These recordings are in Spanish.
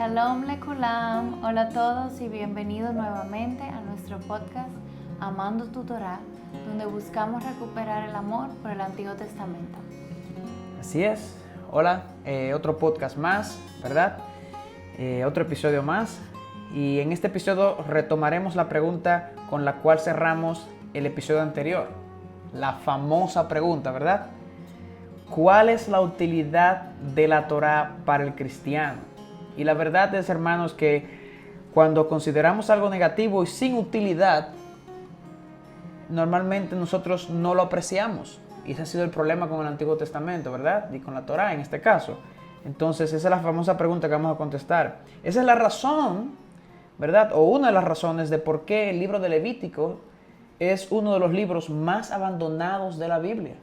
Shalom Lekulam, hola a todos y bienvenidos nuevamente a nuestro podcast Amando tu Torah, donde buscamos recuperar el amor por el Antiguo Testamento. Así es, hola, otro podcast más, ¿verdad? Otro episodio más, y en este episodio retomaremos la pregunta con la cual cerramos el episodio anterior, la famosa pregunta, ¿verdad? ¿Cuál es la utilidad de la Torah para el cristiano? Y la verdad es, hermanos, que cuando consideramos algo negativo y sin utilidad, normalmente nosotros no lo apreciamos. Y ese ha sido el problema con el Antiguo Testamento, ¿verdad? Y con la Torah en este caso. Entonces, esa es la famosa pregunta que vamos a contestar. Esa es la razón, ¿verdad? O una de las razones de por qué el libro de Levítico es uno de los libros más abandonados de la Biblia.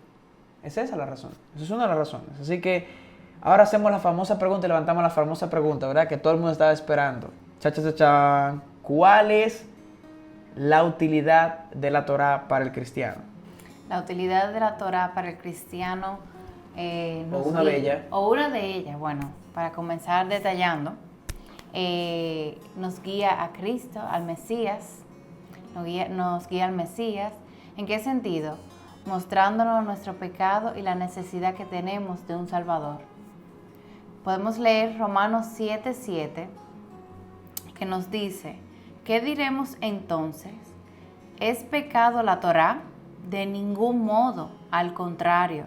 Es esa la razón. Esa es una de las razones. Así que ahora hacemos la famosa pregunta y levantamos la famosa pregunta, ¿verdad? Que todo el mundo estaba esperando. ¿Cuál es la utilidad de la Torah para el cristiano? La utilidad de la Torah para el cristiano O una de ellas. Bueno, para comenzar detallando, nos guía a Cristo, al Mesías, nos guía al Mesías. ¿En qué sentido? Mostrándonos nuestro pecado y la necesidad que tenemos de un Salvador. Podemos leer Romanos 7:7, que nos dice: ¿qué diremos entonces? ¿Es pecado la Torá? De ningún modo, al contrario.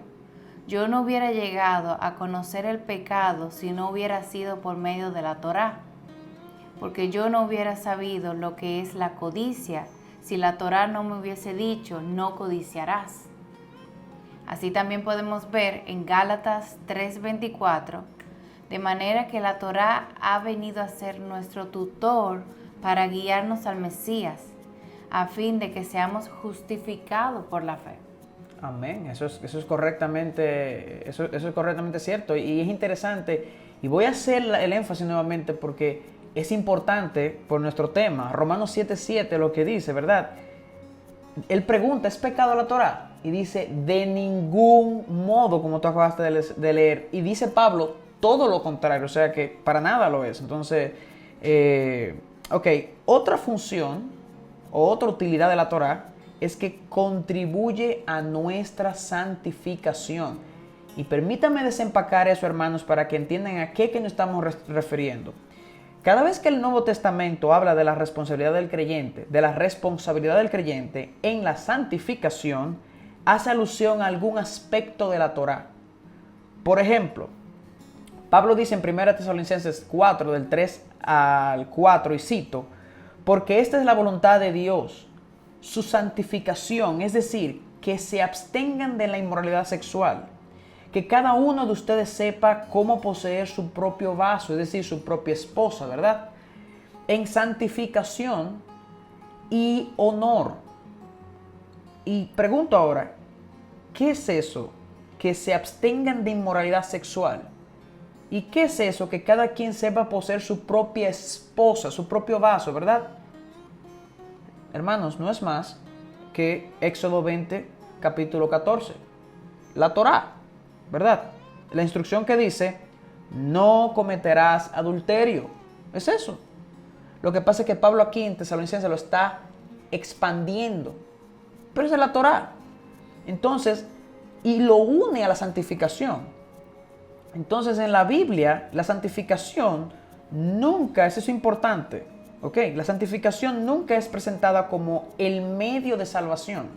Yo no hubiera llegado a conocer el pecado si no hubiera sido por medio de la Torá, porque yo no hubiera sabido lo que es la codicia si la Torá no me hubiese dicho, no codiciarás. Así también podemos ver en Gálatas 3:24, de manera que la Torá ha venido a ser nuestro tutor para guiarnos al Mesías, a fin de que seamos justificados por la fe. Amén, eso es correctamente cierto, y es interesante, y voy a hacer el énfasis nuevamente porque es importante por nuestro tema. Romanos 7:7 lo que dice, ¿verdad? Él pregunta, ¿es pecado la Torá? Y dice, de ningún modo, como tú acabaste de leer. Y dice Pablo, todo lo contrario, o sea que para nada lo es. Entonces, otra función o otra utilidad de la Torá es que contribuye a nuestra santificación. Y permítame desempacar eso, hermanos, para que entiendan a qué que nos estamos refiriendo. Cada vez que el Nuevo Testamento habla de la responsabilidad del creyente, en la santificación, hace alusión a algún aspecto de la Torá. Por ejemplo, Pablo dice en 1 Tesalonicenses 4, del 3 al 4, y cito, porque esta es la voluntad de Dios, su santificación, es decir, que se abstengan de la inmoralidad sexual, que cada uno de ustedes sepa cómo poseer su propio vaso, es decir, su propia esposa, ¿verdad? En santificación y honor. Y pregunto ahora, ¿qué es eso? Que se abstengan de inmoralidad sexual. ¿Y qué es eso? Que cada quien sepa poseer su propia esposa, su propio vaso, ¿verdad? Hermanos, no es más que Éxodo 20, capítulo 14. La Torá, ¿verdad? La instrucción que dice, no cometerás adulterio. Es eso. Lo que pasa es que Pablo aquí en Tesalonicenses lo está expandiendo. Pero esa es la Torá. Entonces, y lo une a la santificación. Entonces, en la Biblia, la santificación nunca, eso es importante, ¿ok? La santificación nunca es presentada como el medio de salvación,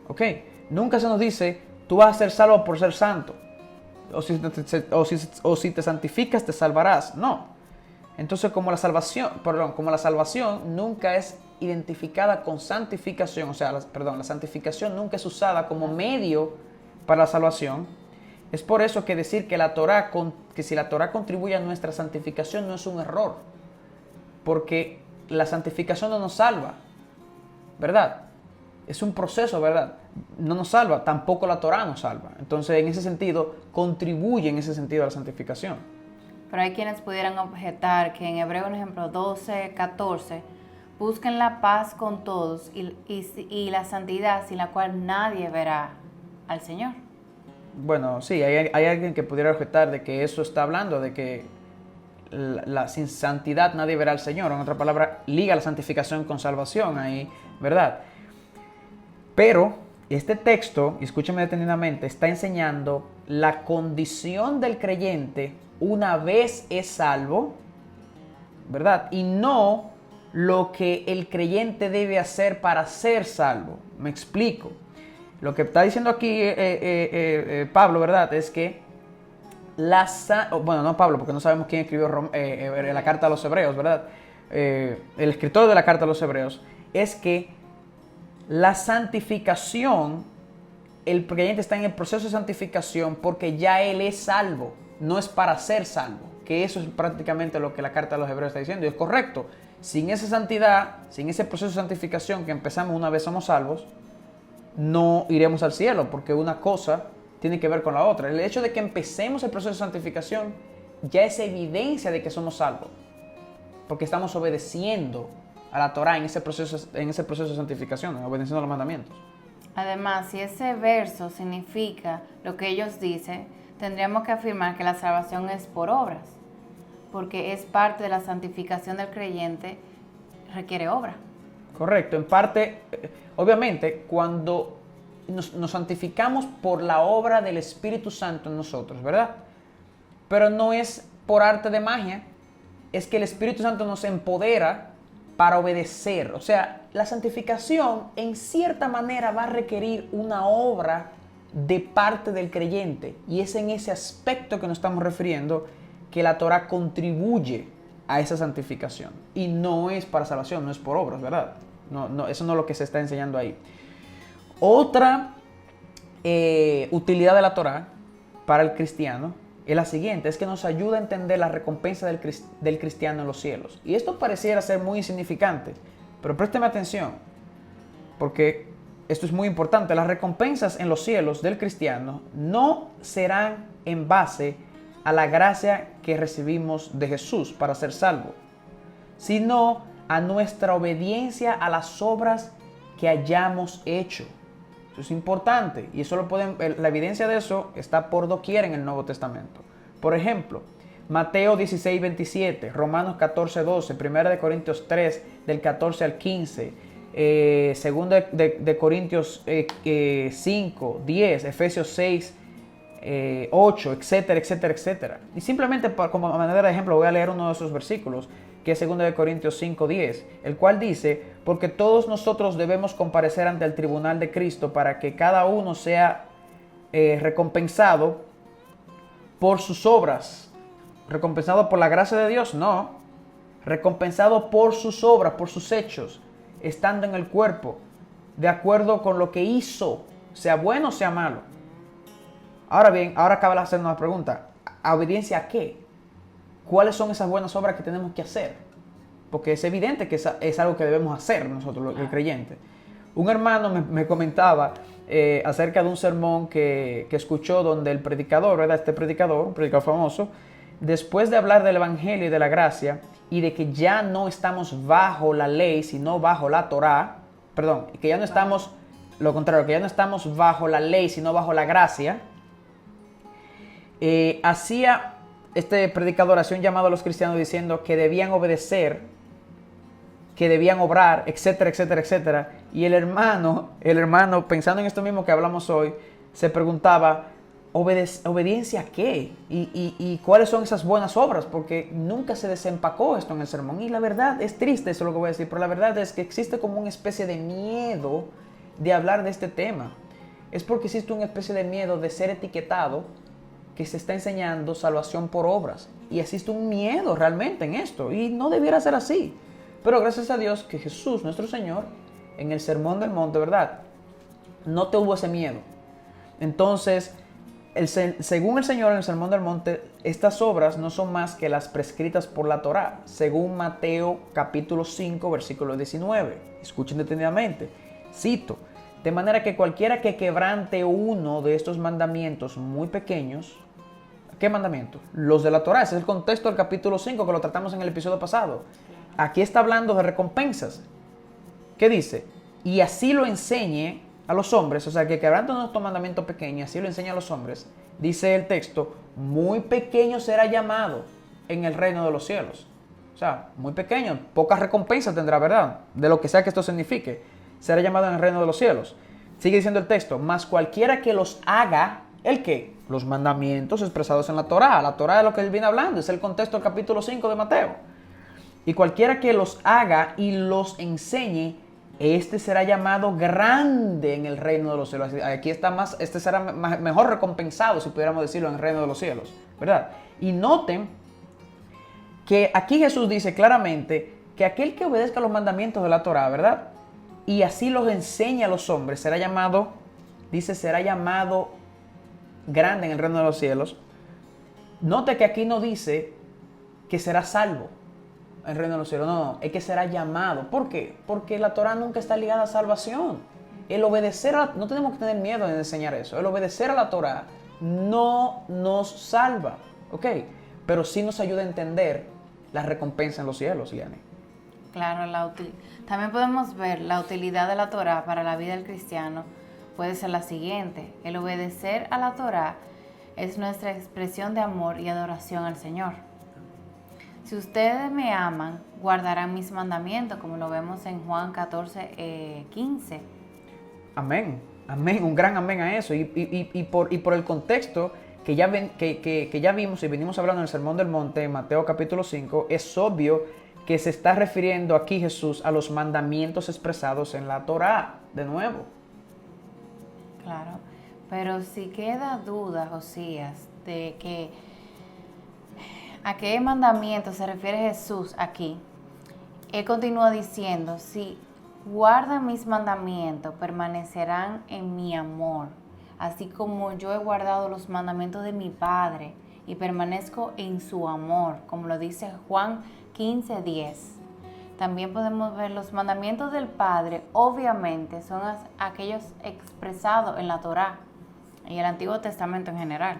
¿ok? Nunca se nos dice, tú vas a ser salvo por ser santo, o si te santificas te salvarás. No. Entonces, como la salvación nunca es identificada con santificación, la santificación nunca es usada como medio para la salvación. Es por eso que decir que si la Torá contribuye a nuestra santificación no es un error, porque la santificación no nos salva, ¿verdad? Es un proceso, ¿verdad? No nos salva, tampoco la Torá nos salva. Entonces, en ese sentido, contribuye en ese sentido a la santificación. Pero hay quienes pudieran objetar que en Hebreo, por ejemplo, 12:14, busquen la paz con todos y la santidad sin la cual nadie verá al Señor. Bueno, sí, hay alguien que pudiera objetar de que eso está hablando de que sin santidad nadie verá al Señor. En otra palabra, liga la santificación con salvación ahí, ¿verdad? Pero este texto, y escúcheme detenidamente, está enseñando la condición del creyente una vez es salvo, ¿verdad? Y no lo que el creyente debe hacer para ser salvo. Me explico. Lo que está diciendo aquí Pablo, ¿verdad? Es que bueno, no Pablo, porque no sabemos quién escribió la carta a los hebreos, ¿verdad? El escritor de la carta a los hebreos, es que la santificación, el creyente está en el proceso de santificación porque ya él es salvo, no es para ser salvo, que eso es prácticamente lo que la carta a los hebreos está diciendo, y es correcto. Sin esa santidad, sin ese proceso de santificación que empezamos una vez somos salvos, no iremos al cielo, porque una cosa tiene que ver con la otra. El hecho de que empecemos el proceso de santificación ya es evidencia de que somos salvos, porque estamos obedeciendo a la Torah en ese proceso de santificación, obedeciendo a los mandamientos. Además, si ese verso significa lo que ellos dicen, tendríamos que afirmar que la salvación es por obras, porque es parte de la santificación del creyente, requiere obra. Correcto, en parte, obviamente, cuando nos santificamos por la obra del Espíritu Santo en nosotros, ¿verdad? Pero no es por arte de magia, es que el Espíritu Santo nos empodera para obedecer. O sea, la santificación en cierta manera va a requerir una obra de parte del creyente, y es en ese aspecto que nos estamos refiriendo que la Torah contribuye a esa santificación, y no es para salvación, no es por obras, ¿verdad? No, eso no es lo que se está enseñando ahí. Otra utilidad de la Torah para el cristiano es la siguiente, es que nos ayuda a entender la recompensa del cristiano en los cielos. Y esto pareciera ser muy insignificante, pero présteme atención, porque esto es muy importante. Las recompensas en los cielos del cristiano no serán en base a la gracia que recibimos de Jesús para ser salvo, sino a nuestra obediencia a las obras que hayamos hecho. Eso es importante, y eso la evidencia de eso está por doquier en el Nuevo Testamento. Por ejemplo, Mateo 16, 27, Romanos 14, 12, 1 Corintios 3, del 14 al 15, 2 de Corintios 5, 10, Efesios 6, 8, etcétera, etcétera, etcétera. Y simplemente como manera de ejemplo voy a leer uno de esos versículos, que es 2 de Corintios 5, 10, el cual dice: porque todos nosotros debemos comparecer ante el tribunal de Cristo para que cada uno sea recompensado por sus obras. ¿Recompensado por la gracia de Dios? No. Recompensado por sus obras, por sus hechos, estando en el cuerpo, de acuerdo con lo que hizo, sea bueno o sea malo. Ahora bien, ahora acaba de hacer una pregunta. ¿A obediencia a qué? ¿Cuáles son esas buenas obras que tenemos que hacer? Porque es evidente que es algo que debemos hacer nosotros, el creyente. Un hermano me comentaba acerca de un sermón que escuchó donde el predicador, ¿verdad? Este predicador, un predicador famoso, después de hablar del evangelio y de la gracia y de que ya no estamos bajo la ley, sino bajo la Torah, perdón, que ya no estamos, lo contrario, que ya no estamos bajo la ley, sino bajo la gracia, este predicador hacía un llamado a los cristianos diciendo que debían obedecer, que debían obrar, etcétera, etcétera, etcétera. Y el hermano, pensando en esto mismo que hablamos hoy, se preguntaba, ¿obediencia a qué? ¿Y cuáles son esas buenas obras? Porque nunca se desempacó esto en el sermón. Y la verdad, es triste eso lo que voy a decir, pero la verdad es que existe como una especie de miedo de hablar de este tema. Es porque existe una especie de miedo de ser etiquetado, que se está enseñando salvación por obras. Y existe un miedo realmente en esto. Y no debiera ser así. Pero gracias a Dios que Jesús, nuestro Señor, en el Sermón del Monte, ¿verdad?, no tuvo ese miedo. Entonces, según el Señor en el Sermón del Monte, estas obras no son más que las prescritas por la Torá, según Mateo capítulo 5, versículo 19. Escuchen detenidamente. Cito: de manera que cualquiera que quebrante uno de estos mandamientos muy pequeños. ¿Qué mandamientos? Los de la Torá. Ese es el contexto del capítulo 5 que lo tratamos en el episodio pasado. Aquí está hablando de recompensas. ¿Qué dice? Y así lo enseñe a los hombres, o sea, que quebrante estos mandamientos pequeños, así lo enseña a los hombres. Dice el texto: muy pequeño será llamado. en el reino de los cielos. O sea, muy pequeño, poca recompensa tendrá, ¿verdad? De lo que sea que esto signifique. Será llamado en el reino de los cielos. Sigue diciendo el texto, mas cualquiera que los haga, ¿el qué? Los mandamientos expresados en la Torá. La Torá es lo que él viene hablando, es el contexto del capítulo 5 de Mateo. Y cualquiera que los haga y los enseñe, este será llamado grande en el reino de los cielos. Aquí está más, este será mejor recompensado, si pudiéramos decirlo, en el reino de los cielos, ¿verdad? Y noten que aquí Jesús dice claramente que aquel que obedezca los mandamientos de la Torá, ¿verdad? Y así los enseña a los hombres, será llamado, dice, será llamado grande en el reino de los cielos. Note que aquí no dice que será salvo en el reino de los cielos, no, es que será llamado. ¿Por qué? Porque la Torá nunca está ligada a salvación. El obedecer no tenemos que tener miedo en enseñar eso. El obedecer a la Torá no nos salva, ¿ok? Pero sí nos ayuda a entender la recompensa en los cielos, Liane. Claro, también podemos ver la utilidad de la Torá para la vida del cristiano. Puede ser la siguiente: el obedecer a la Torá es nuestra expresión de amor y adoración al Señor. Si ustedes me aman, guardarán mis mandamientos, como lo vemos en Juan 14, 15. Amén, amén, un gran amén a eso. Y por el contexto que ya vimos y venimos hablando en el Sermón del Monte, en Mateo capítulo 5, es obvio que se está refiriendo aquí Jesús a los mandamientos expresados en la Torá, de nuevo. Claro, pero si queda duda, Josías, de que a qué mandamiento se refiere Jesús aquí, él continúa diciendo, si guardan mis mandamientos, permanecerán en mi amor, así como yo he guardado los mandamientos de mi Padre y permanezco en su amor, como lo dice Juan 15:10. También podemos ver los mandamientos del Padre, obviamente, son aquellos expresados en la Torá y el Antiguo Testamento en general.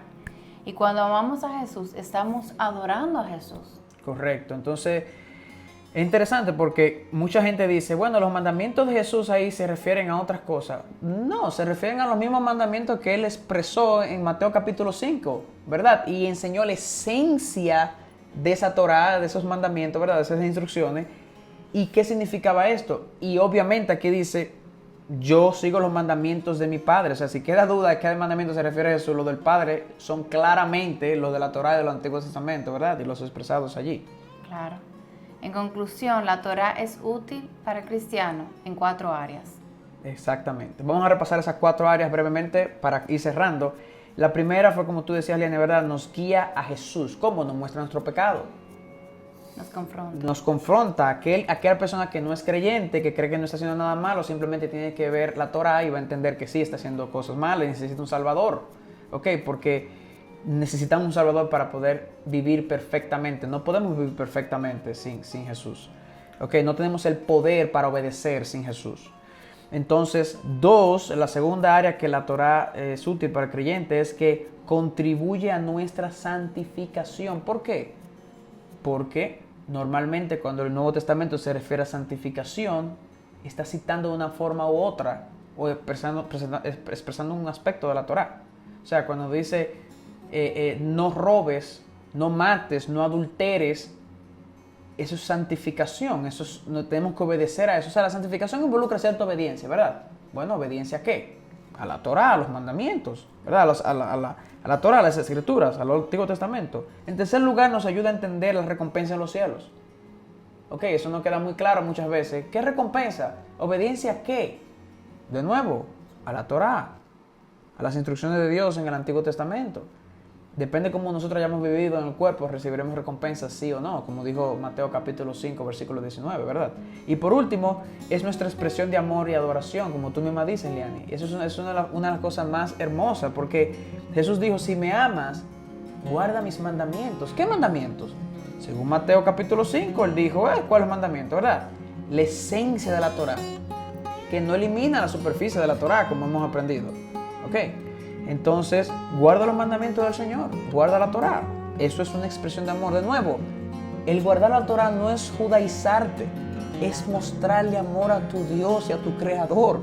Y cuando amamos a Jesús, estamos adorando a Jesús. Correcto. Entonces, es interesante porque mucha gente dice, bueno, los mandamientos de Jesús ahí se refieren a otras cosas. No, se refieren a los mismos mandamientos que él expresó en Mateo capítulo 5, ¿verdad? Y enseñó la esencia de esa Torá, de esos mandamientos, ¿verdad? De esas instrucciones. ¿Y qué significaba esto? Y obviamente aquí dice, yo sigo los mandamientos de mi Padre. O sea, si queda duda de qué mandamiento se refiere a Jesús, los del Padre son claramente los de la Torá y del Antiguo Testamento, ¿verdad? Y los expresados allí. Claro. En conclusión, la Torá es útil para el cristiano en 4 áreas. Exactamente. Vamos a repasar esas 4 áreas brevemente para ir cerrando. La primera fue, como tú decías, Liane, ¿verdad? Nos guía a Jesús. ¿Cómo? Nos muestra nuestro pecado. Nos confronta a aquella persona que no es creyente, que cree que no está haciendo nada malo, simplemente tiene que ver la Torá y va a entender que sí está haciendo cosas malas y necesita un Salvador. ¿Ok? Porque necesitamos un Salvador para poder vivir perfectamente. No podemos vivir perfectamente sin Jesús. ¿Ok? No tenemos el poder para obedecer sin Jesús. Entonces, 2, la segunda área que la Torá es útil para el creyente es que contribuye a nuestra santificación. ¿Por qué? Porque normalmente cuando el Nuevo Testamento se refiere a santificación, está citando de una forma u otra o expresando un aspecto de la Torá. O sea, cuando dice no robes, no mates, no adulteres, eso es santificación, no tenemos que obedecer a eso. O sea, la santificación involucra cierta obediencia, ¿verdad? Bueno, ¿obediencia a qué? A la Torá, a los mandamientos, ¿verdad? A la Torá, a las Escrituras, al Antiguo Testamento. En tercer lugar, nos ayuda a entender la recompensa en los cielos. Ok, eso no queda muy claro muchas veces. ¿Qué recompensa? ¿Obediencia a qué? De nuevo, a la Torá, a las instrucciones de Dios en el Antiguo Testamento. Depende cómo nosotros hayamos vivido en el cuerpo, recibiremos recompensas sí o no, como dijo Mateo capítulo 5, versículo 19, ¿verdad? Y por último, es nuestra expresión de amor y adoración, como tú misma dices, Liani. Eso es una de las cosas más hermosas, porque Jesús dijo, si me amas, guarda mis mandamientos. ¿Qué mandamientos? Según Mateo capítulo 5, él dijo, ¿cuáles mandamientos, verdad? La esencia de la Torá, que no elimina la superficie de la Torá, como hemos aprendido, ¿ok? Entonces, guarda los mandamientos del Señor, guarda la Torá. Eso es una expresión de amor. De nuevo, el guardar la Torá no es judaizarte, es mostrarle amor a tu Dios y a tu Creador.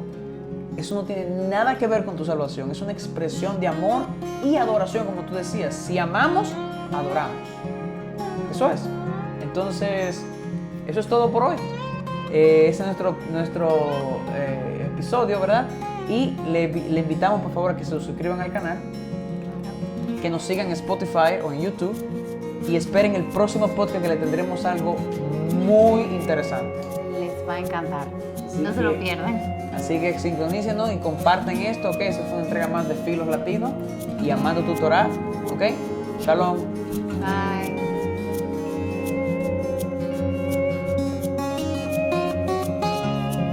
Eso no tiene nada que ver con tu salvación, es una expresión de amor y adoración, como tú decías. Si amamos, adoramos. Eso es. Entonces, eso es todo por hoy. Ese es nuestro episodio, ¿verdad? Y le invitamos por favor a que se suscriban al canal, que nos sigan en Spotify o en YouTube y esperen el próximo podcast que le tendremos algo muy interesante. Les va a encantar. Así No se lo pierdan. Así que sincronícenos y compartan esto, ¿ok? Esa fue una entrega más de Filos Latinos y Amando tu Torá, ¿ok? Shalom. Bye.